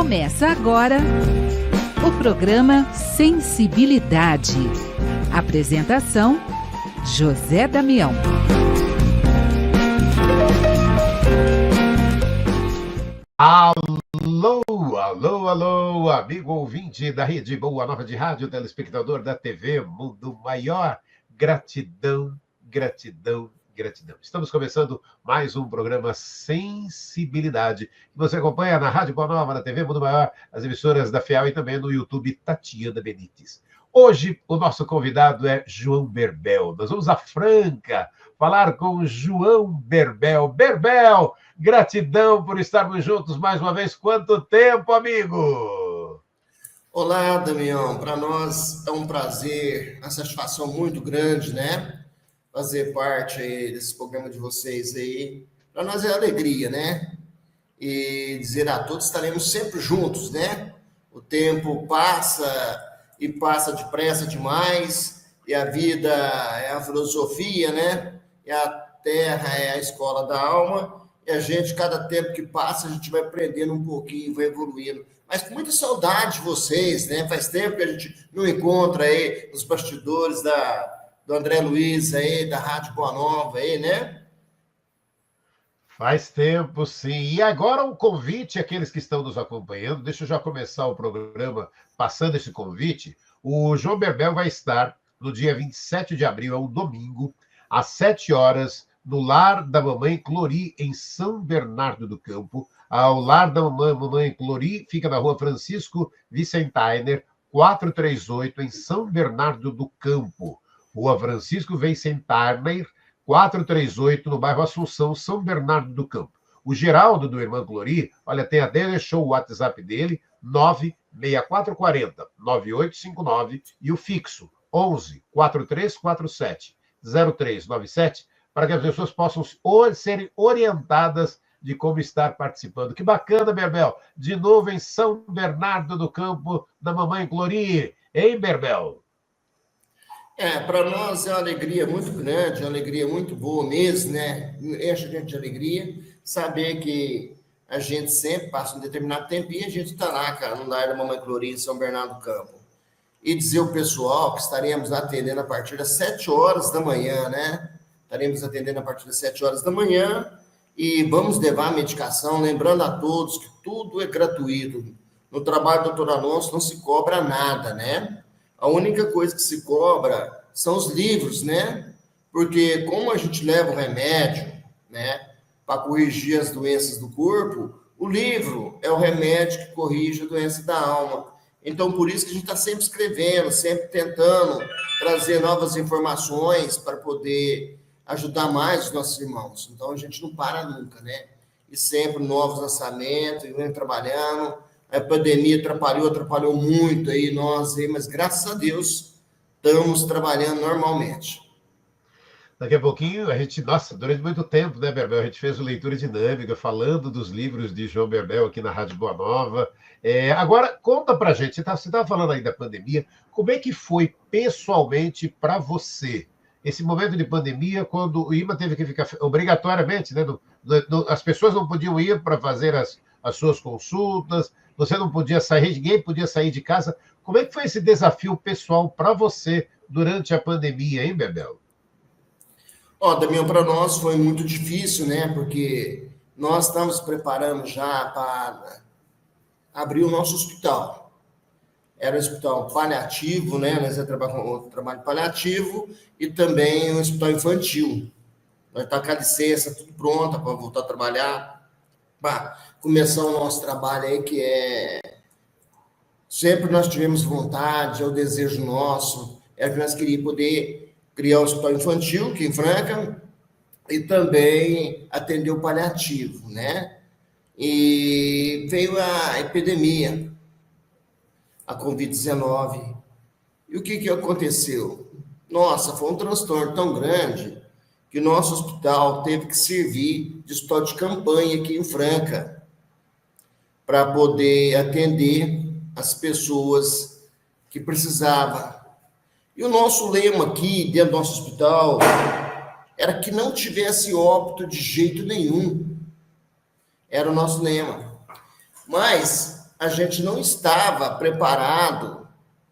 Começa agora o programa Sensibilidade. Apresentação: José Damião. Alô, alô, alô, amigo ouvinte da Rede Boa Nova de Rádio, telespectador da TV Mundo Maior. Gratidão, gratidão, gratidão. Estamos começando mais um programa Sensibilidade, que você acompanha na Rádio Boa Nova, na TV Mundo Maior, as emissoras da FEAL e também no YouTube Tatiana Benites. Hoje, o nosso convidado é João Berbel. Nós vamos a Franca falar com João Berbel. Berbel, gratidão por estarmos juntos mais uma vez. Quanto tempo, amigo? Olá, Damião. Para nós é um prazer, uma satisfação muito grande, né? Fazer parte aí desse programa de vocês aí. Para nós é alegria, né? E dizer a todos, estaremos sempre juntos, né? O tempo passa e passa depressa demais, e a vida é a filosofia, né? E a terra é a escola da alma, e a gente, cada tempo que passa, a gente vai aprendendo um pouquinho, vai evoluindo. Mas com muita saudade de vocês, né? Faz tempo que a gente não encontra aí nos bastidores do André Luiz aí, da Rádio Boa Nova aí, né? Faz tempo, sim. E agora um convite àqueles que estão nos acompanhando. Deixa eu já começar o programa passando esse convite. O João Berbel vai estar no dia 27 de abril, é um domingo, às 7 horas, no Lar da Mamãe Clori, em São Bernardo do Campo. O Lar da Mamãe Clori fica na rua Francisco Vicentainer, 438, em São Bernardo do Campo. Rua Francisco Vicentainer, 438, no bairro Assunção, São Bernardo do Campo. O Geraldo, do Irmã Clori, olha, deixou o WhatsApp dele, 96440-9859, e o fixo, 11-4347-0397, para que as pessoas possam serem orientadas de como estar participando. Que bacana, Berbel! De novo em São Bernardo do Campo, da Mamãe Clori. Hein, Berbel? Para nós é uma alegria muito grande, uma alegria muito boa mesmo, né? Enche a gente de alegria saber que a gente sempre passa um determinado tempo e a gente está lá, cara, no Lar da Mamãe Clori, em São Bernardo do Campo. E dizer ao pessoal que estaremos atendendo a partir das 7 horas da manhã, né? Estaremos atendendo a partir das 7 horas da manhã e vamos levar a medicação, lembrando a todos que tudo é gratuito. No trabalho do doutor Alonso não se cobra nada, né? A única coisa que se cobra são os livros, né? Porque como a gente leva o remédio, né, para corrigir as doenças do corpo, o livro é o remédio que corrige a doença da alma. Então, por isso que a gente está sempre escrevendo, sempre tentando trazer novas informações para poder ajudar mais os nossos irmãos. Então, a gente não para nunca, né? E sempre novos lançamentos, e vem trabalhando. A pandemia atrapalhou muito aí nós, mas graças a Deus estamos trabalhando normalmente. Daqui a pouquinho, durante muito tempo, né, Berbel, a gente fez uma leitura dinâmica, falando dos livros de João Berbel aqui na Rádio Boa Nova. Agora, conta pra gente, você estava falando aí da pandemia, como é que foi pessoalmente para você esse momento de pandemia, quando o IMA teve que ficar obrigatoriamente, né, as pessoas não podiam ir para fazer as suas consultas, você não podia sair, ninguém podia sair de casa. Como é que foi esse desafio pessoal para você durante a pandemia, hein, Berbel? Damião, para nós foi muito difícil, né? Porque nós estamos preparando já para abrir o nosso hospital. Era um hospital paliativo, né? Nós trabalhamos com trabalho paliativo e também um hospital infantil. Nós estamos com a licença tudo pronta para voltar a trabalhar. Começar o nosso trabalho aí, que sempre nós tivemos vontade, é o desejo nosso, é que nós queríamos poder criar o hospital infantil, aqui em Franca, e também atender o paliativo, né? E veio a epidemia, a Covid-19. E o que aconteceu? Nossa, foi um transtorno tão grande que o nosso hospital teve que servir de hospital de campanha aqui em Franca, para poder atender as pessoas que precisavam. E o nosso lema aqui, dentro do nosso hospital, era que não tivesse óbito de jeito nenhum. Era o nosso lema. Mas a gente não estava preparado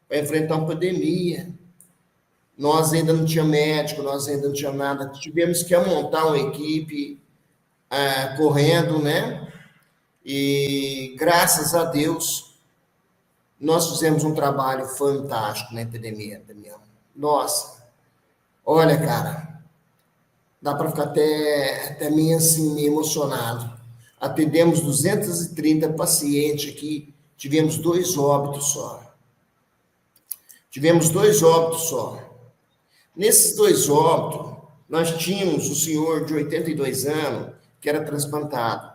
para enfrentar uma pandemia. Nós ainda não tinha médico, nós ainda não tinha nada. Tivemos que montar uma equipe correndo, né? E graças a Deus, nós fizemos um trabalho fantástico na epidemia, Damião. Nossa, olha, cara, dá para ficar até meio assim, meio emocionado. Atendemos 230 pacientes aqui, tivemos 2 óbitos só. Nesses 2 óbitos, nós tínhamos o senhor de 82 anos, que era transplantado.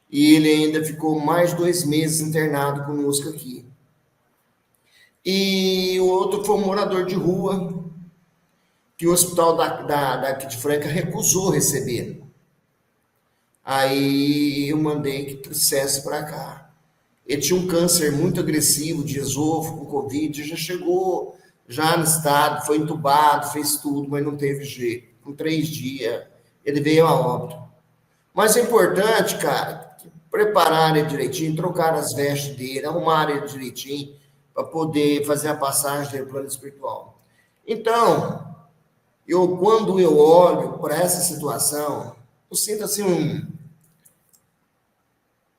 E ele ainda ficou mais 2 meses internado conosco aqui. E o outro foi um morador de rua, que o hospital daqui de Franca recusou receber. Aí eu mandei que trouxesse para cá. Ele tinha um câncer muito agressivo de esôfago, com Covid, já chegou já no estado, foi entubado, fez tudo, mas não teve jeito. Com 3 dias, ele veio a óbito. Mas é importante, cara, preparar ele direitinho, trocar as vestes dele, arrumar ele direitinho, para poder fazer a passagem dele para o plano espiritual. Então, quando eu olho para essa situação, eu sinto assim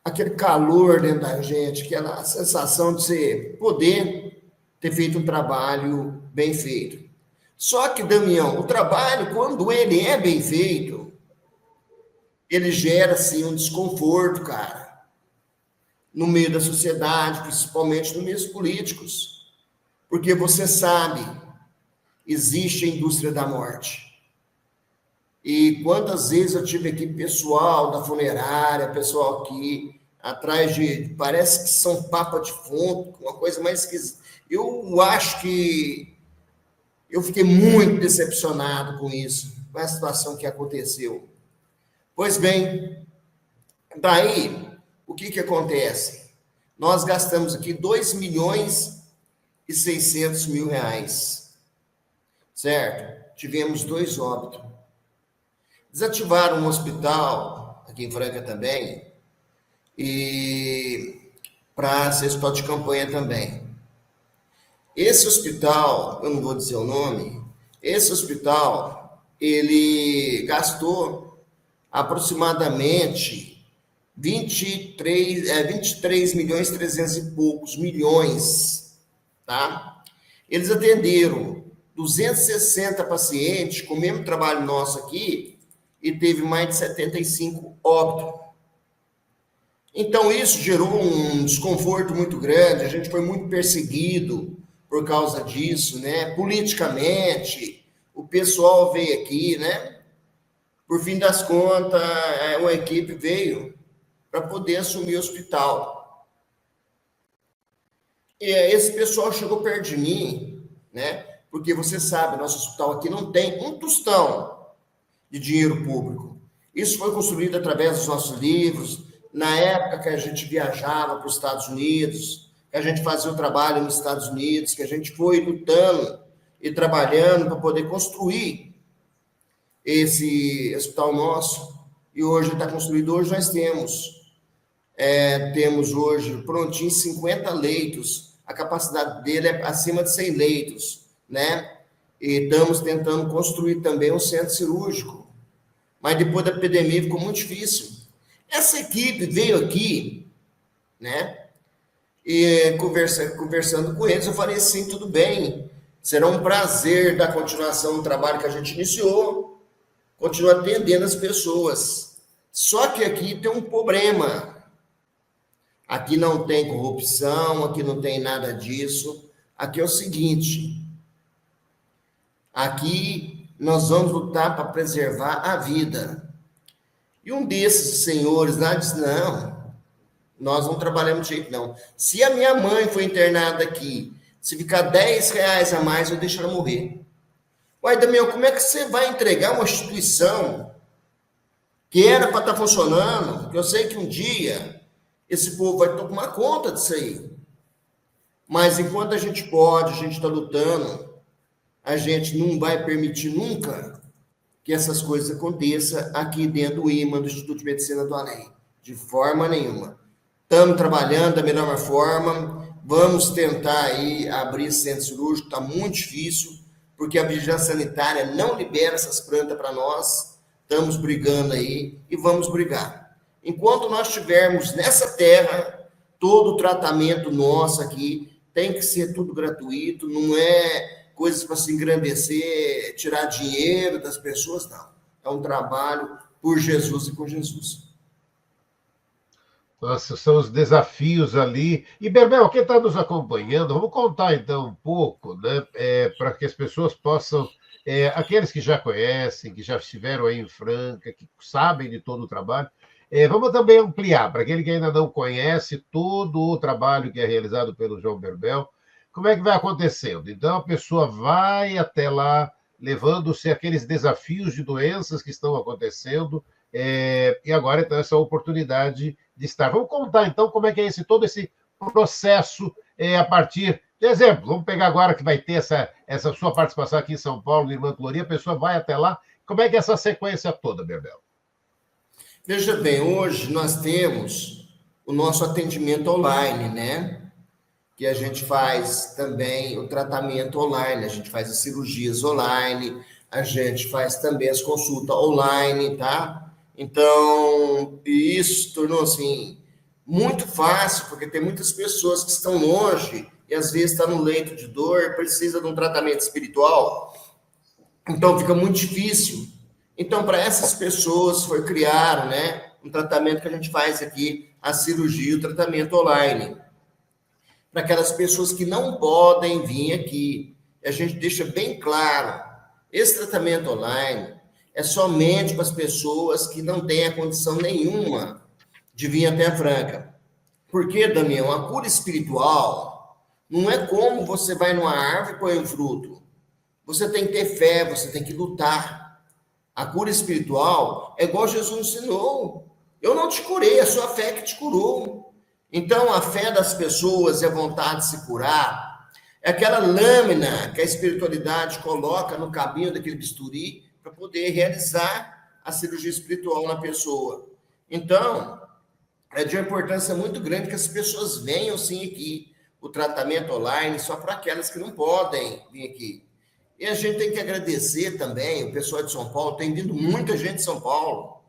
aquele calor dentro da gente, aquela sensação de poder ter feito um trabalho bem feito. Só que, Damião, o trabalho, quando ele é bem feito, ele gera, assim, um desconforto, cara, no meio da sociedade, principalmente nos meios políticos. Porque você sabe, existe a indústria da morte. E quantas vezes eu tive aqui pessoal da funerária, pessoal aqui atrás parece que são papa de fundo, uma coisa mais esquisita. Eu acho que eu fiquei muito decepcionado com isso, com a situação que aconteceu. Pois bem, daí, o que acontece? Nós gastamos aqui 2.600.000 reais, certo? Tivemos 2 óbitos. Desativaram um hospital, aqui em Franca também, e para ser hospital de campanha também. Esse hospital, eu não vou dizer o nome, esse hospital, ele gastou aproximadamente 23 milhões 300 e poucos milhões, tá? Eles atenderam 260 pacientes com o mesmo trabalho nosso aqui e teve mais de 75 óbitos. Então, isso gerou um desconforto muito grande, a gente foi muito perseguido por causa disso, né? Politicamente, o pessoal veio aqui, né? Por fim das contas, uma equipe veio para poder assumir o hospital. E esse pessoal chegou perto de mim, né? Porque você sabe, nosso hospital aqui não tem um tostão de dinheiro público. Isso foi construído através dos nossos livros, na época que a gente viajava para os Estados Unidos, que a gente fazia o trabalho nos Estados Unidos, que a gente foi lutando e trabalhando para poder construir esse hospital nosso. E hoje está construído. Hoje nós temos hoje prontinho 50 leitos. A capacidade dele é acima de 100 leitos, né? E estamos tentando construir também um centro cirúrgico. Mas depois da epidemia ficou muito difícil. Essa equipe veio aqui, né? E conversando com eles, eu falei assim, tudo bem, será um prazer dar continuação no trabalho que a gente iniciou, continuar atendendo as pessoas. Só que aqui tem um problema. Aqui não tem corrupção, aqui não tem nada disso. Aqui é o seguinte, aqui nós vamos lutar para preservar a vida. E um desses senhores lá disse, não, nós não trabalhamos de jeito não. Se a minha mãe foi internada aqui, se ficar 10 reais a mais, eu deixo ela morrer. Uai, Damião, como é que você vai entregar uma instituição que era para estar funcionando? Que eu sei que um dia esse povo vai tomar conta disso aí. Mas enquanto a gente pode, a gente está lutando, a gente não vai permitir nunca que essas coisas aconteçam aqui dentro do IMA, do Instituto de Medicina do Além. De forma nenhuma. Estamos trabalhando da melhor forma. Vamos tentar aí abrir esse centro cirúrgico. Está muito difícil, porque a vigilância sanitária não libera essas plantas para nós. Estamos brigando aí e vamos brigar. Enquanto nós estivermos nessa terra, todo o tratamento nosso aqui tem que ser tudo gratuito, não é coisas para se engrandecer, tirar dinheiro das pessoas, não. É um trabalho por Jesus e com Jesus. Nossa, são os desafios ali. E, Berbel, quem está nos acompanhando, vamos contar então um pouco, né, para que as pessoas possam, aqueles que já conhecem, que já estiveram aí em Franca, que sabem de todo o trabalho, vamos também ampliar, para aquele que ainda não conhece todo o trabalho que é realizado pelo João Berbel, como é que vai acontecendo? Então, a pessoa vai até lá, levando-se aqueles desafios de doenças que estão acontecendo, e agora, então, essa oportunidade de estar. Vamos contar, então, como é que é todo esse processo a partir... De exemplo, vamos pegar agora que vai ter essa sua participação aqui em São Paulo, no Irmã Clorinha, a pessoa vai até lá. Como é que é essa sequência toda, Berbel? Veja bem, hoje nós temos o nosso atendimento online, né? Que a gente faz também o tratamento online, a gente faz as cirurgias online, a gente faz também as consultas online, tá? Então, isso tornou, assim, muito fácil, porque tem muitas pessoas que estão longe e às vezes está no leito de dor, precisa de um tratamento espiritual, então fica muito difícil. Então, para essas pessoas foi criado, né, um tratamento que a gente faz aqui, a cirurgia e o tratamento online. Para aquelas pessoas que não podem vir aqui, a gente deixa bem claro, esse tratamento online é somente para as pessoas que não têm a condição nenhuma de vir até a Franca. Porque, Damião, a cura espiritual não é como você vai numa árvore e põe um fruto. Você tem que ter fé, você tem que lutar. A cura espiritual é igual Jesus ensinou. Eu não te curei, é a sua fé que te curou. Então, a fé das pessoas e a vontade de se curar é aquela lâmina que a espiritualidade coloca no caminho daquele bisturi para poder realizar a cirurgia espiritual na pessoa. Então, é de uma importância muito grande que as pessoas venham sim aqui. O tratamento online só para aquelas que não podem vir aqui. E a gente tem que agradecer também, o pessoal de São Paulo, tem vindo muita gente de São Paulo.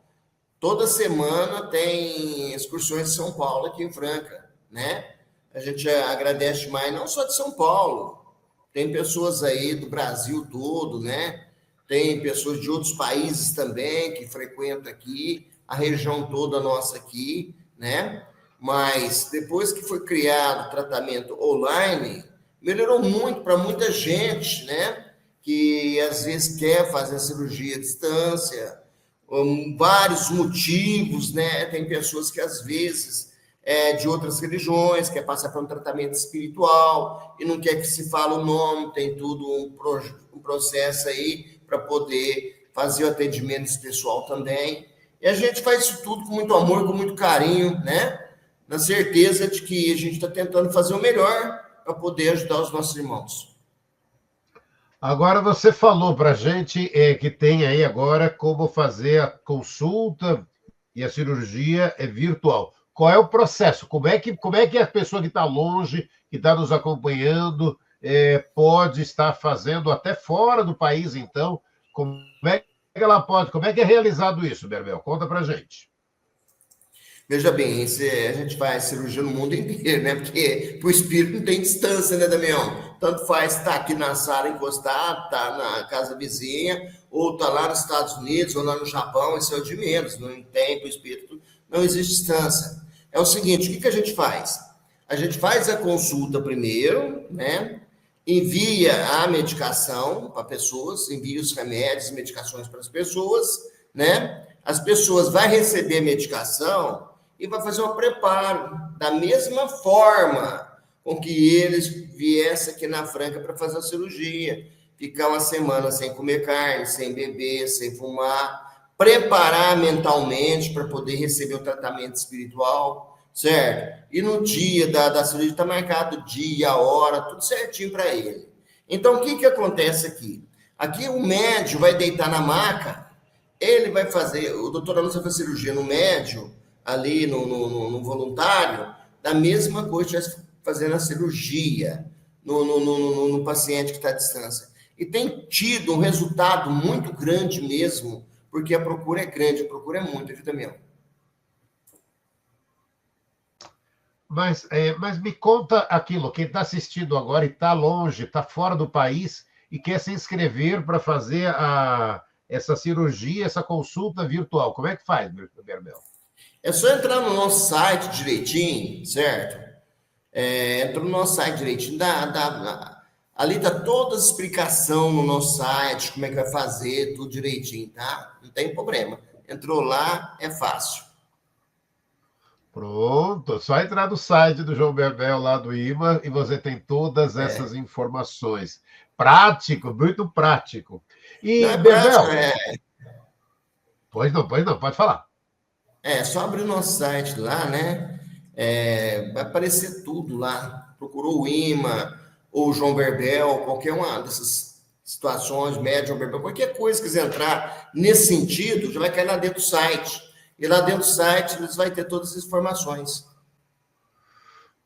Toda semana tem excursões de São Paulo aqui em Franca, né? A gente agradece mais, não só de São Paulo, tem pessoas aí do Brasil todo, né? Tem pessoas de outros países também que frequentam aqui, a região toda nossa aqui, né? Mas depois que foi criado o tratamento online, melhorou muito para muita gente, né? Que às vezes quer fazer a cirurgia à distância, vários motivos, né? Tem pessoas que às vezes de outras religiões, quer passar por um tratamento espiritual e não quer que se fale o nome, tem tudo um processo aí para poder fazer o atendimento pessoal também. E a gente faz isso tudo com muito amor, com muito carinho, né? Na certeza de que a gente está tentando fazer o melhor para poder ajudar os nossos irmãos. Agora você falou para a gente que tem aí agora como fazer a consulta e a cirurgia virtual. Qual é o processo? Como é que a pessoa que está longe, que está nos acompanhando, pode estar fazendo até fora do país, então? Como é que ela pode? Como é que é realizado isso, Berbel? Conta para a gente. Veja bem, a gente faz cirurgia no mundo inteiro, né? Porque o espírito não tem distância, né, Damião? Tanto faz estar aqui na sala encostado, estar na casa vizinha, ou estar lá nos Estados Unidos, ou lá no Japão, isso é o de menos. Não tem, para o espírito não existe distância. É o seguinte, o que a gente faz? A gente faz a consulta primeiro, né? Envia a medicação para pessoas, envia os remédios e medicações para as pessoas, né? As pessoas vão receber a medicação e vai fazer um preparo da mesma forma com que eles viessem aqui na Franca para fazer a cirurgia. Ficar uma semana sem comer carne, sem beber, sem fumar, preparar mentalmente para poder receber o tratamento espiritual, certo? E no dia da cirurgia está marcado o dia, a hora, tudo certinho para ele. Então, o que acontece aqui? Aqui o médico vai deitar na maca, ele vai fazer, o doutor Alonso vai fazer cirurgia no médio, ali no voluntário, da mesma coisa que estivesse fazendo a cirurgia no paciente que está à distância. E tem tido um resultado muito grande mesmo, porque a procura é grande, a procura é muita, viu, Damião? Mas me conta aquilo, quem está assistindo agora e está longe, está fora do país e quer se inscrever para fazer essa cirurgia, essa consulta virtual. Como é que faz, Berbel? É só entrar no nosso site direitinho, certo? Entra no nosso site direitinho, ali está toda a explicação no nosso site, como é que vai fazer, tudo direitinho, tá? Não tem problema. Entrou lá, é fácil. Pronto, só entrar no site do João Berbel, lá do IMA, e você tem todas essas informações. Prático, muito prático. E, Não é Berbel... prático, Pois não, pode falar. Só abrir o nosso site lá, né? Vai aparecer tudo lá. Procurou o IMA, ou o João Berbel, qualquer uma dessas situações, médio, João Berbel, qualquer coisa que quiser entrar nesse sentido, já vai cair lá dentro do site. E lá dentro do site você vai ter todas as informações.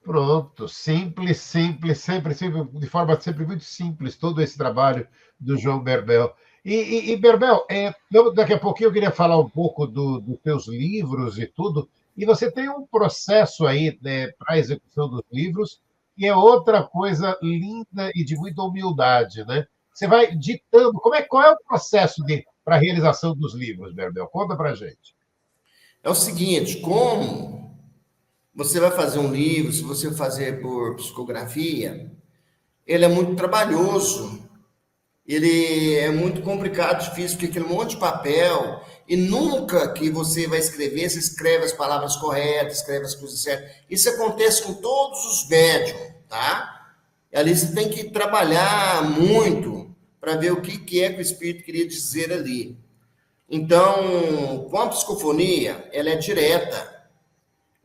Pronto, simples, sempre, de forma sempre muito simples, todo esse trabalho do João Berbel. E Berbel, daqui a pouquinho eu queria falar um pouco dos teus livros e tudo, e você tem um processo aí, né, para a execução dos livros, que é outra coisa linda e de muita humildade, né? Você vai ditando, qual é o processo para a realização dos livros, Berbel? Conta para a gente. É o seguinte, como você vai fazer um livro, se você fazer por psicografia, ele é muito trabalhoso, ele é muito complicado, difícil, porque aquele monte de papel, e nunca que você vai escrever, você escreve as palavras corretas, escreve as coisas certas. Isso acontece com todos os médiums, tá? E ali você tem que trabalhar muito para ver o que é que o espírito queria dizer ali. Então, com a psicofonia, ela é direta.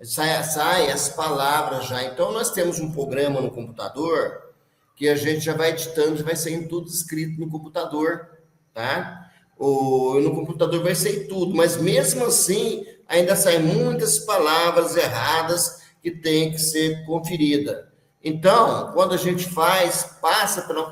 Sai as palavras já. Então, nós temos um programa no computador que a gente já vai editando, já vai saindo tudo escrito no computador, tá? No computador vai sair tudo, mas mesmo assim, ainda saem muitas palavras erradas que tem que ser conferida. Então, quando a gente passa pela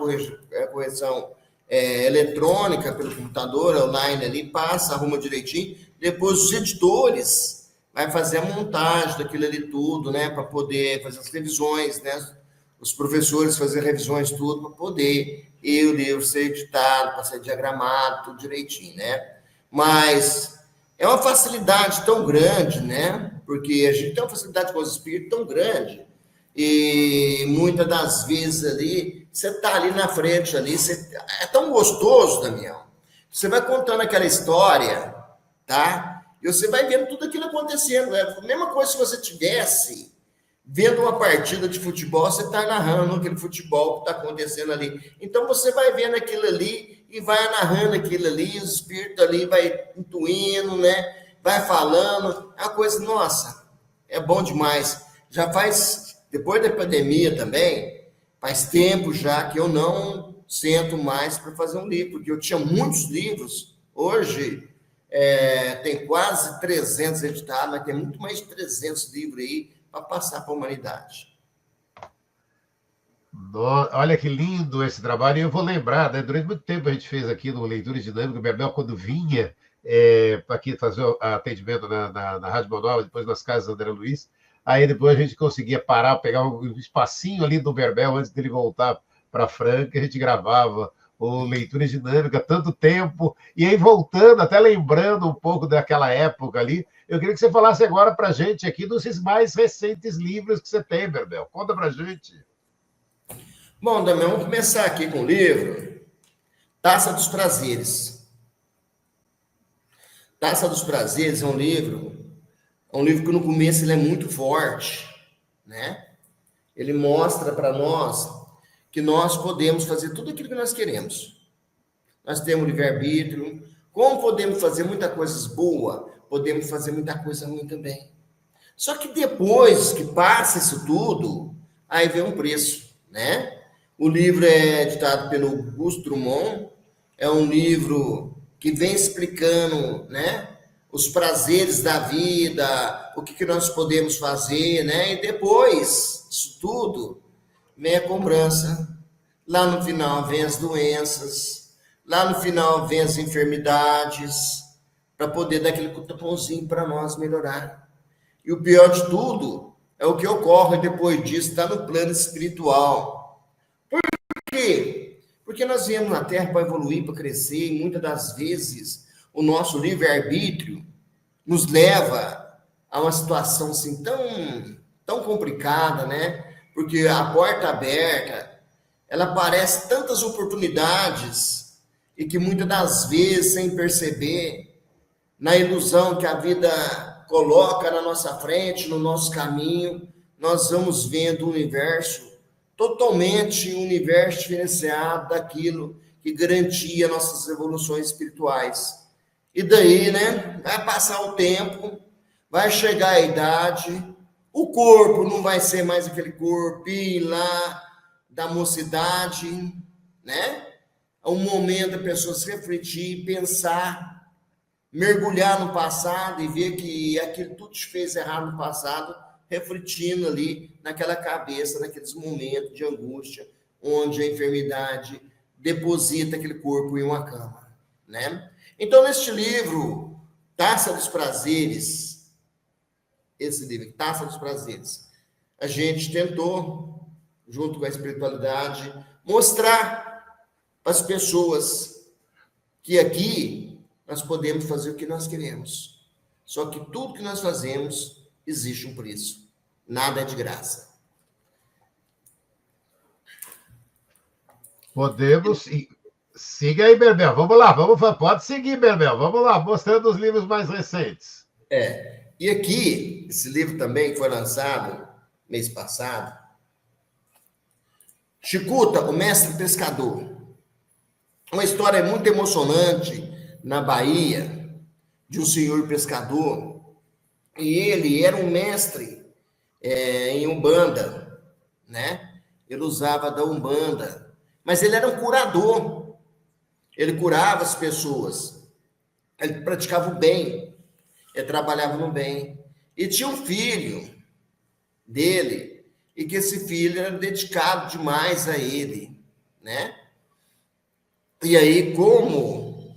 correção eletrônica, pelo computador, online ali, arruma direitinho, depois os editores vai fazer a montagem daquilo ali tudo, né, para poder fazer as revisões, né, os professores fazer revisões tudo, para poder o livro ser editado, para ser diagramado, tudo direitinho, né, mas é uma facilidade tão grande, né, porque a gente tem uma facilidade com os espíritos tão grande, e muitas das vezes ali, você está ali na frente, ali, é tão gostoso, Damião. Você vai contando aquela história, tá? E você vai vendo tudo aquilo acontecendo. É a mesma coisa se você tivesse vendo uma partida de futebol, você está narrando aquele futebol que está acontecendo ali. Então, você vai vendo aquilo ali e vai narrando aquilo ali, o espírito ali vai intuindo, né? Vai falando. É uma coisa, nossa, é bom demais. Já faz, depois da pandemia também, faz tempo já que eu não sento mais para fazer um livro, porque eu tinha muitos livros. Hoje, tem quase 300 editados, mas tem muito mais de 300 livros aí para passar para a humanidade. Olha que lindo esse trabalho. E eu vou lembrar, né? Durante muito tempo a gente fez aqui no Leitura Dinâmica, o Berbel, quando vinha para aqui fazer o atendimento na Rádio Manual, depois nas casas do André Luiz, aí depois a gente conseguia parar, pegar um espacinho ali do Berbel antes dele voltar para Franca, a gente gravava o Leitura Dinâmica tanto tempo, e aí voltando, até lembrando um pouco daquela época ali, eu queria que você falasse agora para a gente aqui dos mais recentes livros que você tem, Berbel. Conta para a gente. Bom, Damião, vamos começar aqui com o livro Taça dos Prazeres. Taça dos Prazeres é um livro que no começo ele é muito forte, né? Ele mostra para nós que nós podemos fazer tudo aquilo que nós queremos. Nós temos livre-arbítrio. Como podemos fazer muita coisa boa, podemos fazer muita coisa ruim também. Só que depois que passa isso tudo, aí vem um preço, né? O livro é editado pelo Augusto Drummond, é um livro que vem explicando, né, os prazeres da vida, o que nós podemos fazer, né? E depois disso tudo, vem a cobrança. Lá no final vem as doenças, lá no final vem as enfermidades, para poder dar aquele cutupãozinho para nós melhorar. E o pior de tudo é o que ocorre depois disso, está no plano espiritual. Por quê? Porque nós viemos na Terra para evoluir, para crescer, e muitas das vezes o nosso livre-arbítrio nos leva a uma situação assim tão complicada, né? Porque a porta aberta, ela aparece tantas oportunidades e que muitas das vezes, sem perceber, na ilusão que a vida coloca na nossa frente, no nosso caminho, nós vamos vendo o universo totalmente um universo diferenciado daquilo que garantia nossas evoluções espirituais. E daí, né, vai passar o tempo, vai chegar a idade, o corpo não vai ser mais aquele corpinho lá da mocidade, né? É um momento a pessoa se refletir, pensar, mergulhar no passado e ver que aquilo tudo te fez errado no passado, refletindo ali naquela cabeça, naqueles momentos de angústia, onde a enfermidade deposita aquele corpo em uma cama, né? Então, neste livro, Taça dos Prazeres, esse livro, Taça dos Prazeres, a gente tentou, junto com a espiritualidade, mostrar para as pessoas que aqui nós podemos fazer o que nós queremos. Só que tudo que nós fazemos existe um preço. Nada é de graça. Podemos. Siga aí, Berbel. Vamos lá, pode seguir, Berbel. Vamos lá, mostrando os livros mais recentes. E aqui, esse livro também foi lançado mês passado. Chicuta, o Mestre Pescador. Uma história muito emocionante na Bahia, de um senhor pescador. E ele era um mestre em Umbanda, né? Ele usava da Umbanda. Mas ele era um curador. Ele curava as pessoas. Ele praticava o bem. Ele trabalhava no bem. E tinha um filho dele, e que esse filho era dedicado demais a ele, né? E aí, como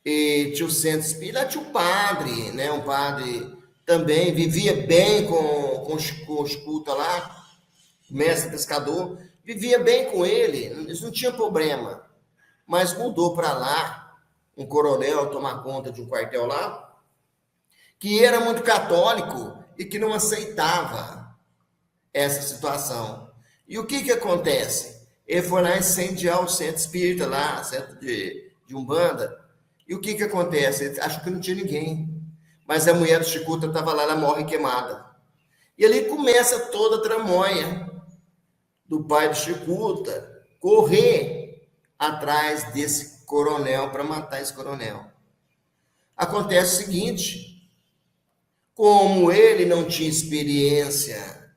tinha o centro espírita, tinha o padre, né? Um padre também vivia bem com o escuta lá, o mestre pescador, vivia bem com ele, isso não tinha problema. Mas mudou para lá, um coronel tomar conta de um quartel lá, que era muito católico e que não aceitava essa situação. E o que acontece? Ele foi lá incendiar o centro espírita lá, centro de Umbanda. E o que acontece? Ele achou que não tinha ninguém. Mas a mulher do Chicuta estava lá, ela morre queimada. E ali começa toda a tramóia do pai do Chicuta correr atrás desse coronel para matar esse coronel. Acontece o seguinte: como ele não tinha experiência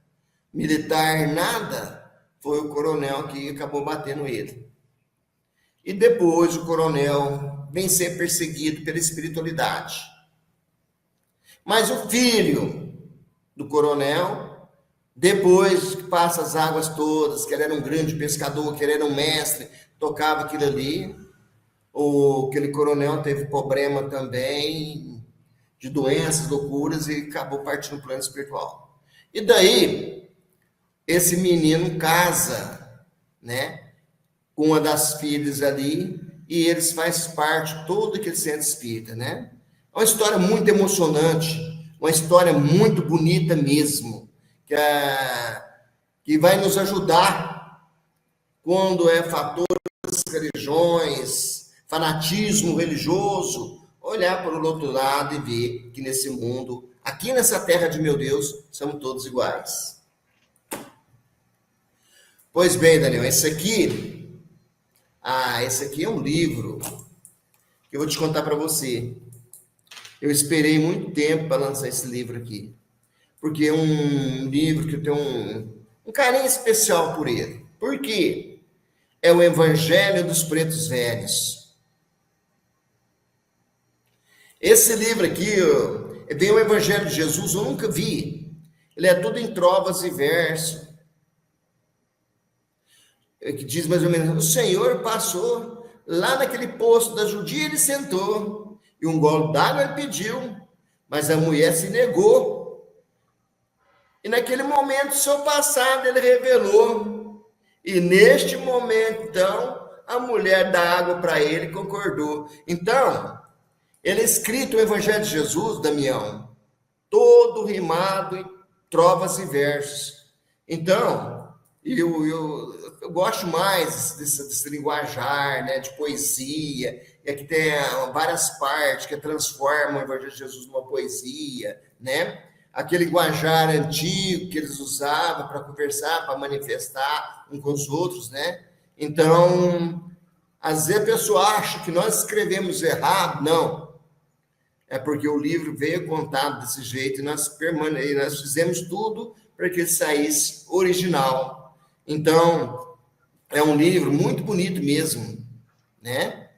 militar, nada, foi o coronel que acabou batendo ele. E depois o coronel vem ser perseguido pela espiritualidade. Mas o filho do coronel, depois que passa as águas todas, que ele era um grande pescador, que ele era um mestre, tocava aquilo ali, aquele coronel teve problema também de doenças, loucuras, e acabou partindo no plano espiritual. E daí, esse menino casa, né, com uma das filhas ali, e eles fazem parte de todo aquele centro espírita, né? É uma história muito emocionante, uma história muito bonita mesmo, que vai nos ajudar quando é fatores, religiões, fanatismo religioso, olhar para o outro lado e ver que nesse mundo, aqui nessa terra de meu Deus, somos todos iguais. Pois bem, Daniel, esse aqui é um livro que eu vou te contar para você. Eu esperei muito tempo para lançar esse livro aqui, porque é um livro que eu tenho um carinho especial por ele. Por quê? É o Evangelho dos Pretos Velhos. Esse livro aqui, vem o Evangelho de Jesus, eu nunca vi. Ele é tudo em trovas e versos. Que diz mais ou menos, o Senhor passou lá naquele poço da judia, ele sentou, e um gole d'água ele pediu, mas a mulher se negou. E naquele momento, o seu passado, ele revelou. E neste momento, então, a mulher dá água para ele e concordou. Então, ele é escrito o Evangelho de Jesus, Damião, todo rimado em trovas e versos. Então, eu gosto mais desse linguajar, né, de poesia, e aqui tem várias partes que transformam o Evangelho de Jesus numa poesia, né? Aquele linguajar antigo que eles usavam para conversar, para manifestar uns com os outros, né? Então, às vezes a pessoa acha que nós escrevemos errado, não. É porque o livro veio contado desse jeito e nós fizemos tudo para que ele saísse original. Então, é um livro muito bonito mesmo, né?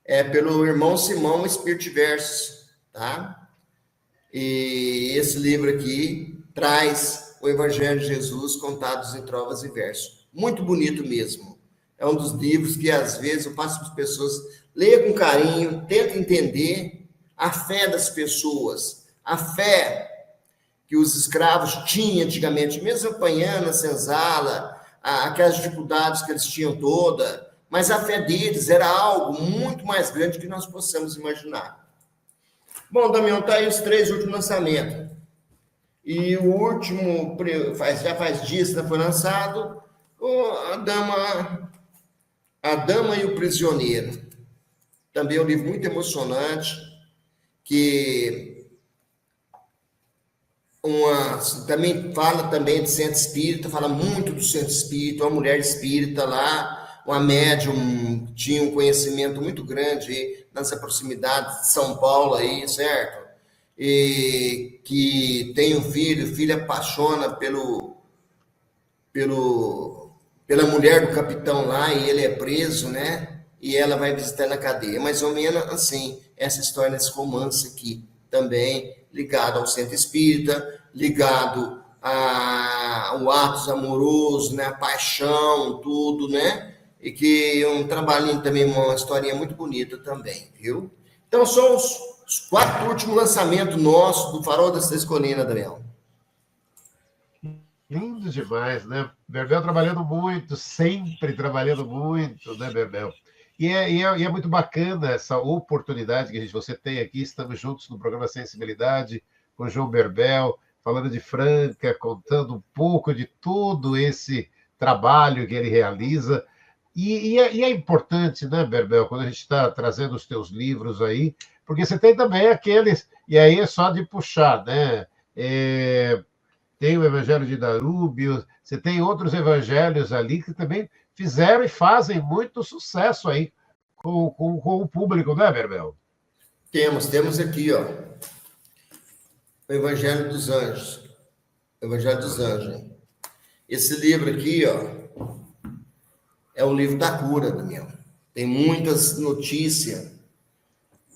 É pelo irmão Simão Espírito de Versos, tá? E esse livro aqui traz o Evangelho de Jesus contados em trovas e versos. Muito bonito mesmo. É um dos livros que, às vezes, eu passo para as pessoas, leia com carinho, tenta entender a fé das pessoas, a fé que os escravos tinham antigamente, mesmo apanhando a senzala, aquelas dificuldades que eles tinham toda, mas a fé deles era algo muito mais grande que nós possamos imaginar. Bom, Damião, tá aí os 3 últimos lançamentos. E o último, já faz dias que foi lançado, A Dama e o Prisioneiro. Também é um livro muito emocionante, que também fala também de centro espírita, fala muito do centro espírita, uma mulher espírita lá, uma médium, tinha um conhecimento muito grande nessa proximidade de São Paulo aí, certo? E que tem um filho, o filho apaixona pela mulher do capitão lá, e ele é preso, né? E ela vai visitar na cadeia. Mais ou menos assim, essa história desse romance aqui, também ligado ao centro espírita, ligado ao atos amoroso, né? A paixão, tudo, né? E que é um trabalhinho também, uma historinha muito bonita também, viu? Então, são os 4 últimos lançamentos nossos do Farol das 3 Colinas, Daniel. Lindo demais, né? Berbel trabalhando muito, sempre trabalhando muito, né, Berbel? E é muito bacana essa oportunidade que você tem aqui. Estamos juntos no programa Sensibilidade, com o João Berbel, falando de Franca, contando um pouco de todo esse trabalho que ele realiza. E é importante, né, Berbel, quando a gente está trazendo os teus livros aí, porque você tem também aqueles, e aí é só de puxar, né? Tem o Evangelho de Darúbio, você tem outros evangelhos ali que também fizeram e fazem muito sucesso aí com o público, não é, Berbel? Temos aqui, ó, o Evangelho dos Anjos. O Evangelho dos Anjos. Esse livro aqui, ó, é o livro da cura, Daniel. Tem muitas notícias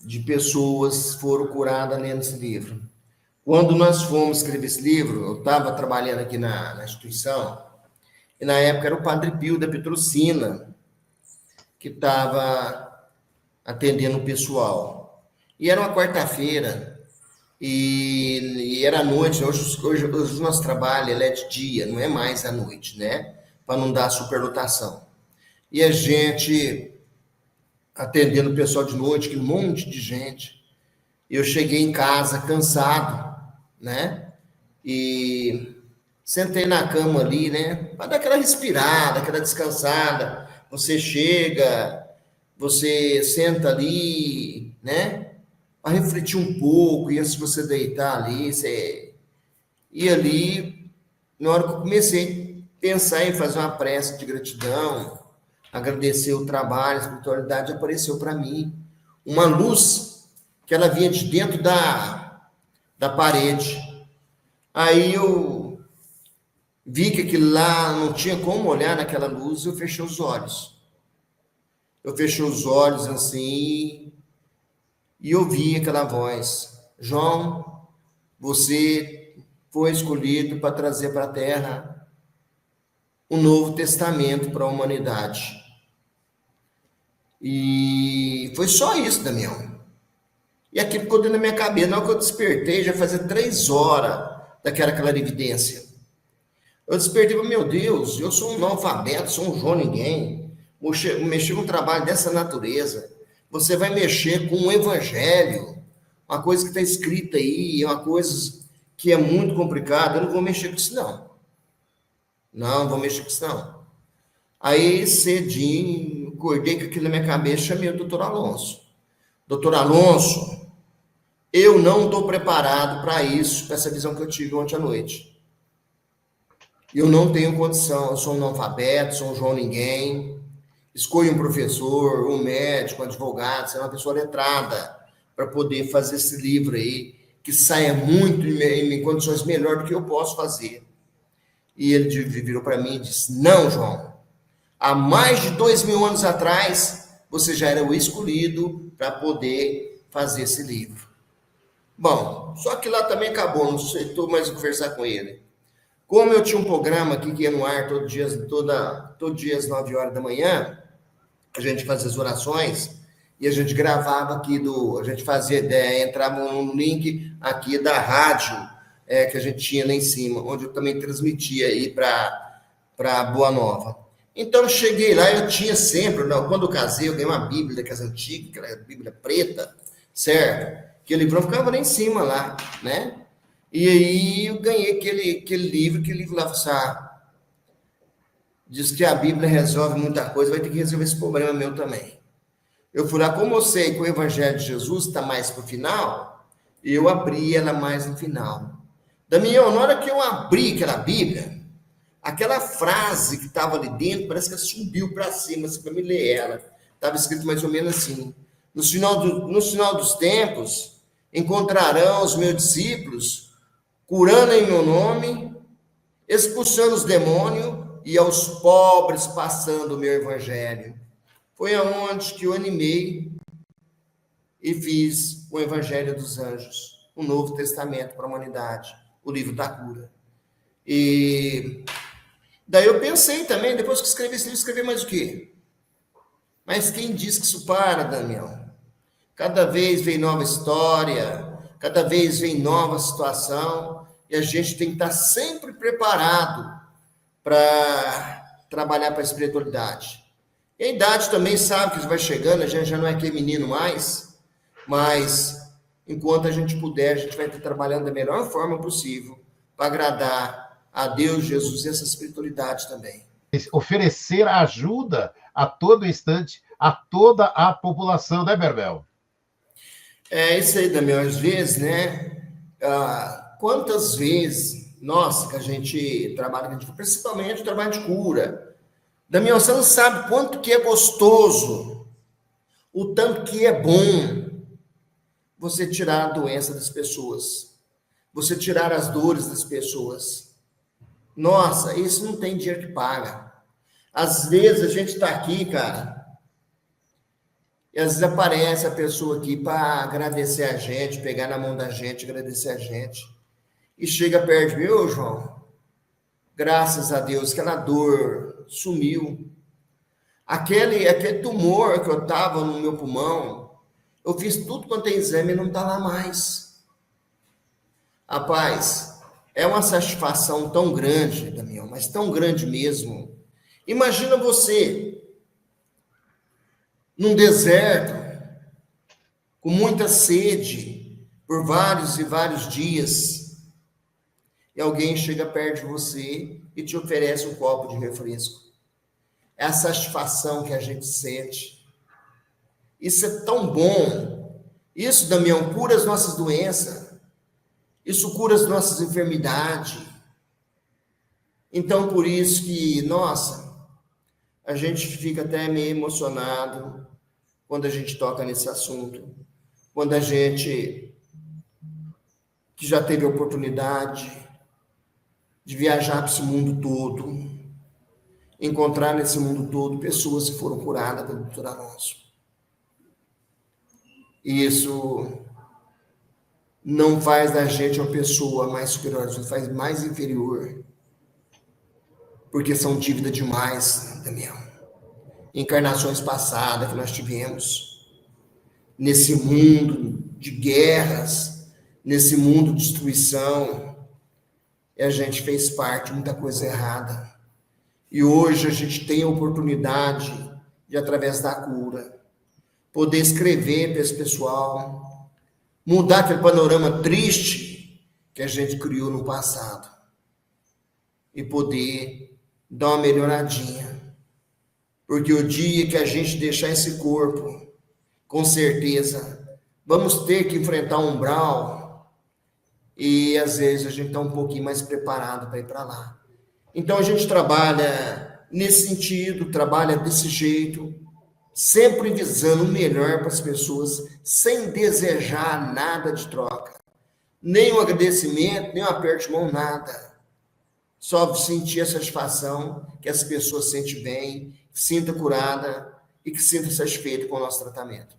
de pessoas que foram curadas lendo esse livro. Quando nós fomos escrever esse livro, eu estava trabalhando aqui na instituição, e na época era o Padre Pio da Petrocina, que estava atendendo o pessoal. E era uma quarta-feira, e era à noite. Hoje o nosso trabalho ele é de dia, não é mais à noite, né? Para não dar superlotação. E a gente atendendo o pessoal de noite, aquele monte de gente. Eu cheguei em casa cansado, né? E sentei na cama ali, né? Para dar aquela respirada, aquela descansada. Você chega, você senta ali, né? Para refletir um pouco, e antes de você deitar ali, você... E ali, na hora que eu comecei a pensar em fazer uma prece de gratidão, agradecer o trabalho, a espiritualidade, apareceu para mim uma luz que ela vinha de dentro da parede. Aí eu vi que aquilo lá não tinha como olhar naquela luz, eu fechei os olhos. Eu fechei os olhos assim, e ouvi aquela voz: João, você foi escolhido para trazer para a Terra um novo testamento para a humanidade. E foi só isso, Damião. E aquilo ficou dentro da minha cabeça. Na hora que eu despertei, já fazia 3 horas daquela clarividência. Eu despertei e falei: meu Deus, eu sou um analfabeto, sou um João Ninguém. Mexer com um trabalho dessa natureza. Você vai mexer com o evangelho, uma coisa que está escrita aí, uma coisa que é muito complicada. Eu não vou mexer com isso, não. Não vou mexer com isso, não. Aí, cedinho, acordei com aquilo na minha cabeça, chamei o doutor Alonso. Doutor Alonso, eu não estou preparado para isso, para essa visão que eu tive ontem à noite. Eu não tenho condição, eu sou um analfabeto, sou um João Ninguém. Escolha um professor, um médico, um advogado, ser uma pessoa letrada, para poder fazer esse livro aí, que saia muito em condições melhores do que eu posso fazer. E ele virou para mim e disse: não, João, há mais de 2000 anos atrás, você já era o escolhido para poder fazer esse livro. Bom, só que lá também acabou, não aceitou mais conversar com ele. Como eu tinha um programa aqui que ia no ar todo dia às 9 horas da manhã, a gente fazia as orações e a gente gravava aqui a gente fazia, entrava no link aqui da rádio que a gente tinha lá em cima, onde eu também transmitia aí para Boa Nova. Então, cheguei lá, eu tinha sempre, quando eu casei, eu ganhei uma Bíblia daquelas antigas, aquela Bíblia preta, certo? Que o livrão ficava lá em cima, lá, né? E aí eu ganhei aquele livro lá, diz que a Bíblia resolve muita coisa, vai ter que resolver esse problema meu também. Eu fui lá, como eu sei que o Evangelho de Jesus está mais para o final, eu abri ela mais no final. Damião, na hora que eu abri aquela Bíblia, aquela frase que estava ali dentro, parece que subiu para cima, assim, para me ler ela. Estava escrito mais ou menos assim: no final dos tempos, encontrarão os meus discípulos curando em meu nome, expulsando os demônios e aos pobres passando o meu evangelho. Foi aonde que eu animei e fiz o Evangelho dos Anjos, o Novo Testamento para a humanidade, o livro da cura. E daí eu pensei também, depois que escrevi esse livro, escrevi mais o quê? Mas quem diz que isso para, Damião? Cada vez vem nova história, cada vez vem nova situação, e a gente tem que estar sempre preparado para trabalhar para a espiritualidade. E a idade também sabe que vai chegando, a gente já não é aquele menino mais, mas enquanto a gente puder, a gente vai estar trabalhando da melhor forma possível para agradar a Deus, Jesus e essa espiritualidade também. Oferecer ajuda a todo instante, a toda a população, né, Berbel? É isso aí, Damião, às vezes, né? Quantas vezes, nossa, que a gente trabalha, principalmente o trabalho de cura. Damião, você não sabe quanto que é gostoso, o tanto que é bom você tirar a doença das pessoas, você tirar as dores das pessoas. Nossa, isso não tem dinheiro que paga. Às vezes a gente está aqui, cara, e às vezes aparece a pessoa aqui para agradecer a gente, pegar na mão da gente, agradecer a gente. E chega perto de mim: ô João, graças a Deus, aquela dor sumiu. Aquele tumor que eu estava no meu pulmão, eu fiz tudo quanto é exame e não está lá mais. Rapaz, é uma satisfação tão grande, Damião, mas tão grande mesmo. Imagina você num deserto, com muita sede, por vários e vários dias, e alguém chega perto de você e te oferece um copo de refresco. É a satisfação que a gente sente. Isso é tão bom. Isso, Damião, cura as nossas doenças. Isso cura as nossas enfermidades. Então, por isso que, nossa, a gente fica até meio emocionado quando a gente toca nesse assunto. Quando a gente, que já teve a oportunidade de viajar para esse mundo todo, encontrar nesse mundo todo pessoas que foram curadas pelo Dr. Alonso. E isso não faz da gente uma pessoa mais superior, isso faz mais inferior. Porque são dívida demais, Damião. Encarnações passadas que nós tivemos, nesse mundo de guerras, nesse mundo de destruição, e a gente fez parte de muita coisa errada. E hoje a gente tem a oportunidade de, através da cura, poder escrever para esse pessoal, mudar aquele panorama triste que a gente criou no passado e poder dar uma melhoradinha. Porque o dia que a gente deixar esse corpo, com certeza, vamos ter que enfrentar um umbral e às vezes a gente está um pouquinho mais preparado para ir para lá. Então a gente trabalha nesse sentido, trabalha desse jeito, sempre visando o melhor para as pessoas, sem desejar nada de troca. Nem um agradecimento, nem um aperto de mão, nada. Só sentir a satisfação que as pessoas se sentem bem, que se sinta curada e que se sinta satisfeito com o nosso tratamento.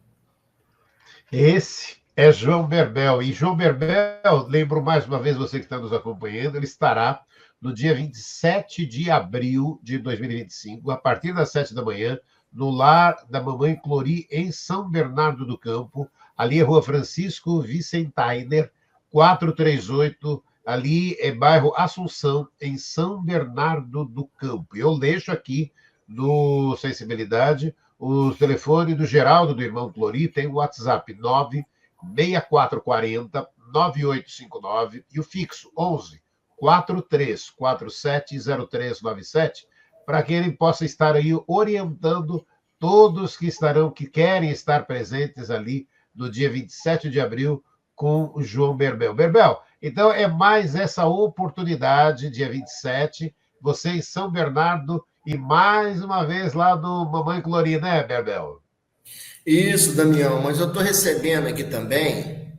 Esse é João Berbel. E João Berbel, lembro mais uma vez você que está nos acompanhando, ele estará no dia 27 de abril de 2025, a partir das 7 da manhã, no Lar da Mamãe Clori, em São Bernardo do Campo, ali é Rua Francisco Vicentainer, 438, ali é bairro Assunção, em São Bernardo do Campo. Eu deixo aqui no Sensibilidade o telefone do Geraldo, do irmão Clori, tem o WhatsApp 96440-9859 e o fixo 11-4347-0397, para que ele possa estar aí orientando todos que querem estar presentes ali no dia 27 de abril com o João Berbel. Berbel, então é mais essa oportunidade, dia 27, você em São Bernardo e mais uma vez lá do Mamãe Clori, né, Berbel? Isso, Damião, mas eu estou recebendo aqui também,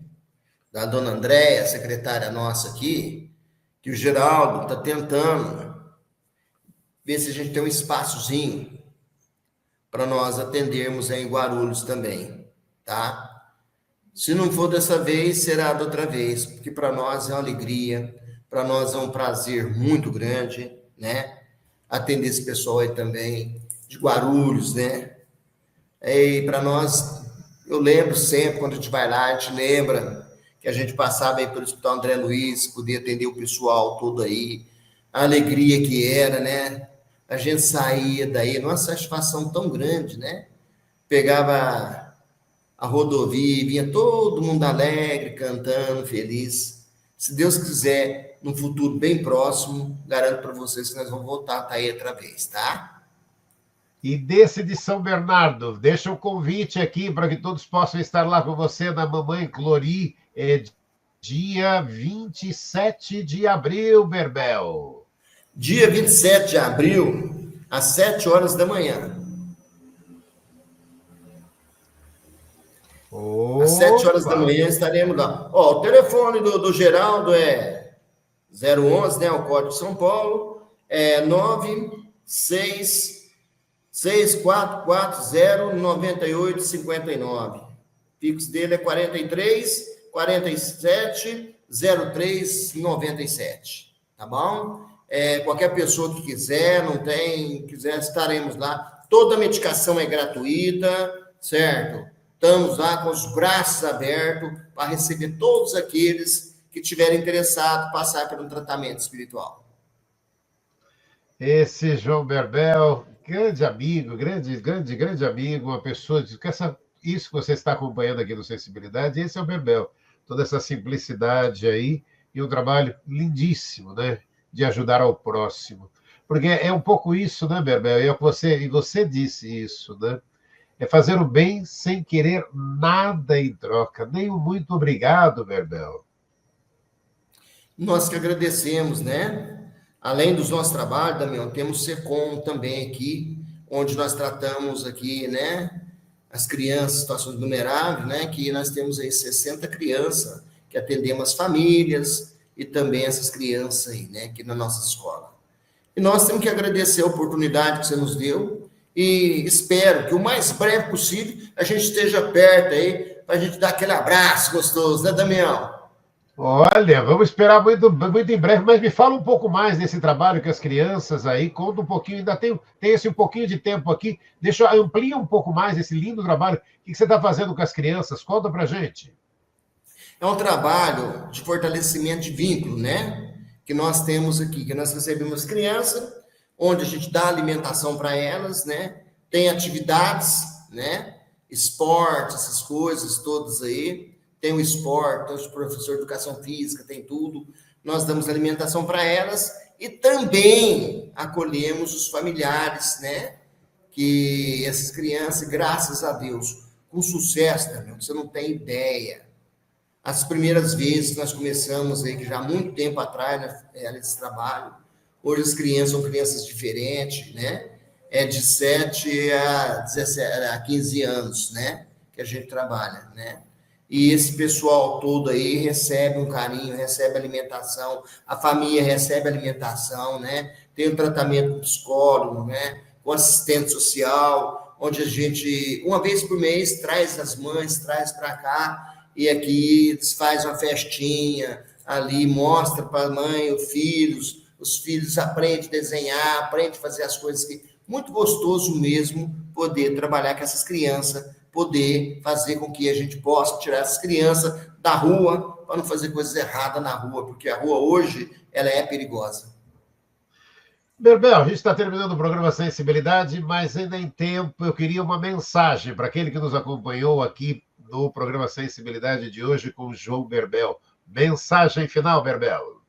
da dona Andréia, secretária nossa aqui, que o Geraldo está tentando ver se a gente tem um espaçozinho para nós atendermos em Guarulhos também, tá? Se não for dessa vez, será da outra vez, porque para nós é uma alegria, para nós é um prazer muito grande, né? Atender esse pessoal aí também, de Guarulhos, né? E para nós, eu lembro sempre, quando a gente vai lá, a gente lembra que a gente passava aí pelo Hospital André Luiz, podia atender o pessoal todo aí, a alegria que era, né? A gente saía daí, numa satisfação tão grande, né? Pegava a rodovia, vinha todo mundo alegre, cantando, feliz. Se Deus quiser, num futuro bem próximo, garanto para vocês que nós vamos voltar a estar aí outra vez, tá? E desse de São Bernardo, deixa o convite aqui para que todos possam estar lá com você na Mamãe Clori, dia 27 de abril, Berbel. Dia 27 de abril, às 7 horas da manhã. Às 7 horas da manhã estaremos lá. Ó, o telefone do Geraldo é 011, né? O código de São Paulo, é 964409859. Fixo dele é 43 47 03 97. Tá bom? Qualquer pessoa que quiser, estaremos lá. Toda a medicação é gratuita, certo? Estamos lá com os braços abertos para receber todos aqueles que tiverem interessado em passar por um tratamento espiritual. Esse João Berbel, grande amigo, grande amigo, uma pessoa isso que você está acompanhando aqui no Sensibilidade, esse é o Berbel. Toda essa simplicidade aí e um trabalho lindíssimo, né? De ajudar ao próximo. Porque é um pouco isso, né, Berbel? E você disse isso, né? É fazer o bem sem querer nada em troca, nem um muito obrigado, Berbel. Nós que agradecemos, né? Além dos nossos trabalhos, Damião, temos o SECOM também aqui, onde nós tratamos aqui, né? As crianças em situações vulneráveis, né? Que nós temos aí 60 crianças que atendemos as famílias e também essas crianças aí, né? Aqui na nossa escola. E nós temos que agradecer a oportunidade que você nos deu e espero que o mais breve possível a gente esteja perto aí para a gente dar aquele abraço gostoso, né, Damião? Olha, vamos esperar muito, muito em breve, mas me fala um pouco mais desse trabalho com as crianças aí, conta um pouquinho, ainda tem esse um pouquinho de tempo aqui, amplia um pouco mais esse lindo trabalho. O que você está fazendo com as crianças? Conta pra gente. É um trabalho de fortalecimento de vínculo, né? Que nós temos aqui, que nós recebemos crianças, onde a gente dá alimentação para elas, né? Tem atividades, né? Esporte, essas coisas todas aí. Tem o esporte, tem o professor de educação física, tem tudo. Nós damos alimentação para elas e também acolhemos os familiares, né? Que essas crianças, graças a Deus, com sucesso, Daniel, você não tem ideia. As primeiras vezes nós começamos aí, que já há muito tempo atrás, né, nesse trabalho, hoje as crianças são crianças diferentes, né? É de 7 a 15 anos, né? Que a gente trabalha, né? E esse pessoal todo aí recebe um carinho, recebe alimentação, a família recebe alimentação, né? Tem um tratamento com psicólogo, né? Com assistente social, onde a gente, uma vez por mês, traz as mães, traz para cá, e aqui faz uma festinha, ali mostra para a mãe, os filhos aprendem a desenhar, aprendem a fazer as coisas que... Muito gostoso mesmo poder trabalhar com essas crianças, poder fazer com que a gente possa tirar essas crianças da rua, para não fazer coisas erradas na rua, porque a rua hoje, ela é perigosa. Berbel, a gente está terminando o programa Sensibilidade, mas ainda em tempo eu queria uma mensagem para aquele que nos acompanhou aqui no programa Sensibilidade de hoje com o João Berbel. Mensagem final, Berbel.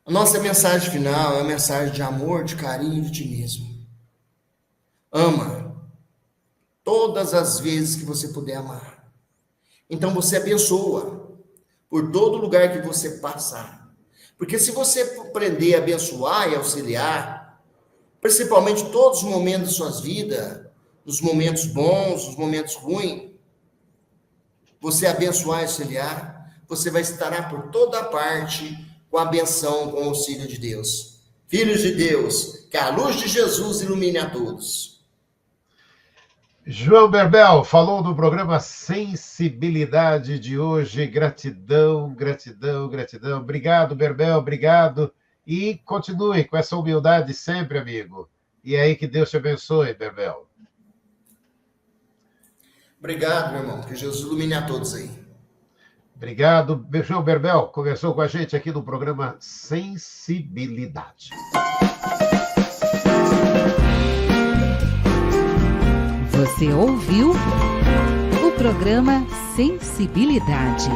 A nossa mensagem final é uma mensagem de amor, de carinho, de otimismo. Ama. Todas as vezes que você puder amar. Então você abençoa por todo lugar que você passar. Porque se você aprender a abençoar e auxiliar, principalmente todos os momentos de suas vidas, os momentos bons, os momentos ruins, você abençoar e auxiliar, você vai estar por toda parte com a benção, com o auxílio de Deus. Filhos de Deus, que a luz de Jesus ilumine a todos. João Berbel falou no programa Sensibilidade de hoje. Gratidão, gratidão, gratidão. Obrigado, Berbel, obrigado. E continue com essa humildade sempre, amigo. E aí que Deus te abençoe, Berbel. Obrigado, meu irmão. Que Jesus ilumine a todos aí. Obrigado. João Berbel conversou com a gente aqui no programa Sensibilidade. Você ouviu o programa Sensibilidade.